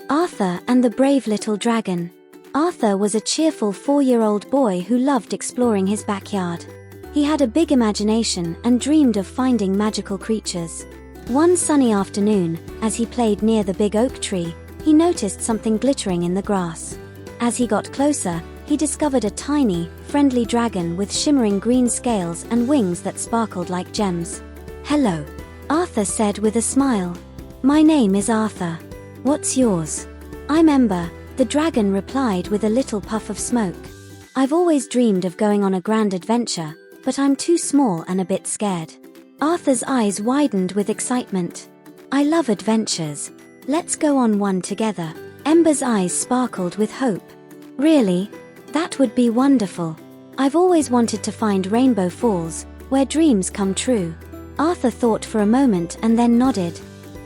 Arthur and the Brave Little Dragon. Arthur was a cheerful 4-year-old boy who loved exploring his backyard. He had a big imagination and dreamed of finding magical creatures. One sunny afternoon, as he played near the big oak tree, he noticed something glittering in the grass. As he got closer, he discovered a tiny, friendly dragon with shimmering green scales and wings that sparkled like gems. "Hello," Arthur said with a smile. "My name is Arthur. What's yours?" "I'm Ember," the dragon replied with a little puff of smoke. "I've always dreamed of going on a grand adventure, but I'm too small and a bit scared." Arthur's eyes widened with excitement. "I love adventures. Let's go on one together." Ember's eyes sparkled with hope. "Really? That would be wonderful. I've always wanted to find Rainbow Falls, where dreams come true." Arthur thought for a moment and then nodded.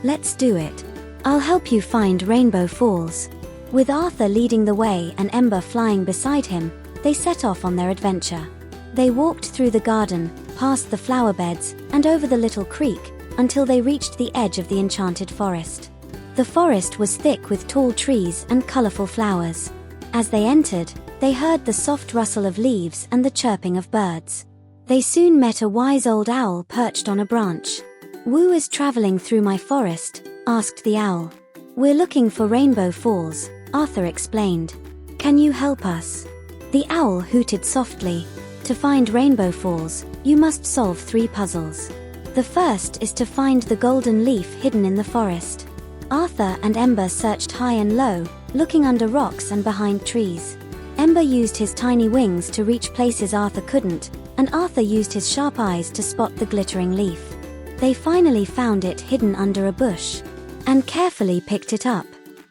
"Let's do it. I'll help you find Rainbow Falls." With Arthur leading the way and Ember flying beside him, they set off on their adventure. They walked through the garden, past the flower beds, and over the little creek, until they reached the edge of the enchanted forest. The forest was thick with tall trees and colorful flowers. As they entered, they heard the soft rustle of leaves and the chirping of birds. They soon met a wise old owl perched on a branch. "Who is traveling through my forest?" asked the owl. "We're looking for Rainbow Falls," Arthur explained. "Can you help us?" The owl hooted softly. "To find Rainbow Falls, you must solve 3 puzzles. The first is to find the golden leaf hidden in the forest." Arthur and Ember searched high and low, looking under rocks and behind trees. Ember used his tiny wings to reach places Arthur couldn't, and Arthur used his sharp eyes to spot the glittering leaf. They finally found it hidden under a bush, and carefully picked it up.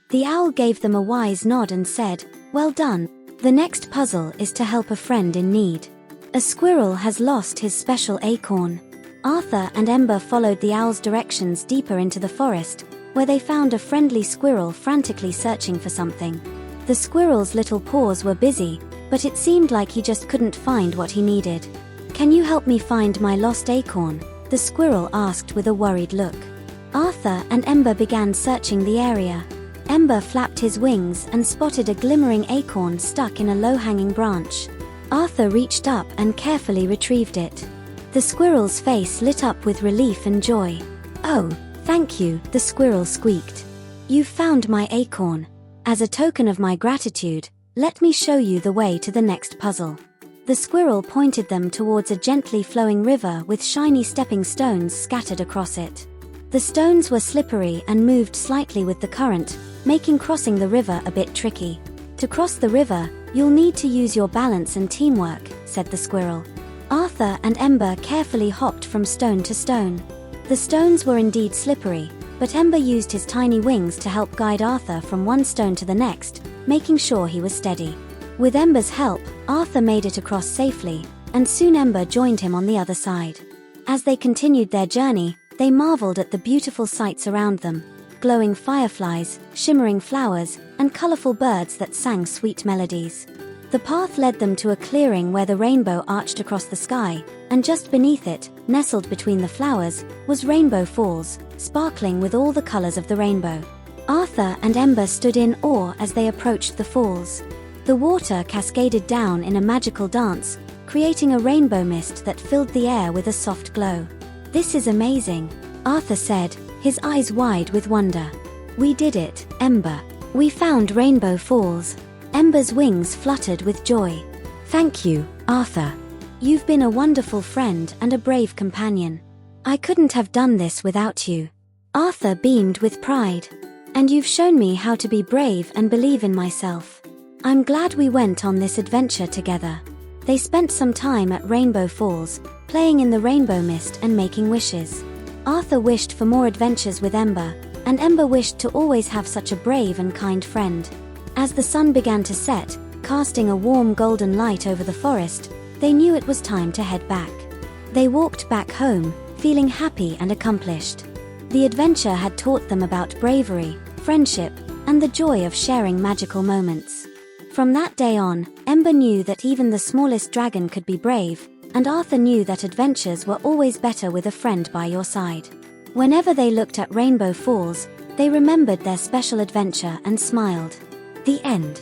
The owl gave them a wise nod and said, "Well done. The next puzzle is to help a friend in need. A squirrel has lost his special acorn." Arthur and Ember followed the owl's directions deeper into the forest, where they found a friendly squirrel frantically searching for something. The squirrel's little paws were busy, but it seemed like he just couldn't find what he needed. "Can you help me find my lost acorn?" the squirrel asked with a worried look. Arthur and Ember began searching the area. Ember flapped his wings and spotted a glimmering acorn stuck in a low-hanging branch. Arthur reached up and carefully retrieved it. The squirrel's face lit up with relief and joy. "Oh, thank you," the squirrel squeaked. "You've found my acorn. As a token of my gratitude, let me show you the way to the next puzzle." The squirrel pointed them towards a gently flowing river with shiny stepping stones scattered across it. The stones were slippery and moved slightly with the current, making crossing the river a bit tricky. "To cross the river, you'll need to use your balance and teamwork," said the squirrel. Arthur and Ember carefully hopped from stone to stone. The stones were indeed slippery, but Ember used his tiny wings to help guide Arthur from one stone to the next, making sure he was steady. With Ember's help, Arthur made it across safely, and soon Ember joined him on the other side. As they continued their journey, they marveled at the beautiful sights around them: glowing fireflies, shimmering flowers, and colorful birds that sang sweet melodies. The path led them to a clearing where the rainbow arched across the sky, and just beneath it, nestled between the flowers, was Rainbow Falls, sparkling with all the colors of the rainbow. Arthur and Ember stood in awe as they approached the falls. The water cascaded down in a magical dance, creating a rainbow mist that filled the air with a soft glow. "This is amazing," Arthur said, his eyes wide with wonder. "We did it, Ember. We found Rainbow Falls." Ember's wings fluttered with joy. "Thank you, Arthur. You've been a wonderful friend and a brave companion. I couldn't have done this without you." Arthur beamed with pride. "And you've shown me how to be brave and believe in myself. I'm glad we went on this adventure together." They spent some time at Rainbow Falls, playing in the rainbow mist and making wishes. Arthur wished for more adventures with Ember, and Ember wished to always have such a brave and kind friend. As the sun began to set, casting a warm golden light over the forest, they knew it was time to head back. They walked back home, feeling happy and accomplished. The adventure had taught them about bravery, friendship, and the joy of sharing magical moments. From that day on, Ember knew that even the smallest dragon could be brave, and Arthur knew that adventures were always better with a friend by your side. Whenever they looked at Rainbow Falls, They remembered their special adventure and smiled. The end.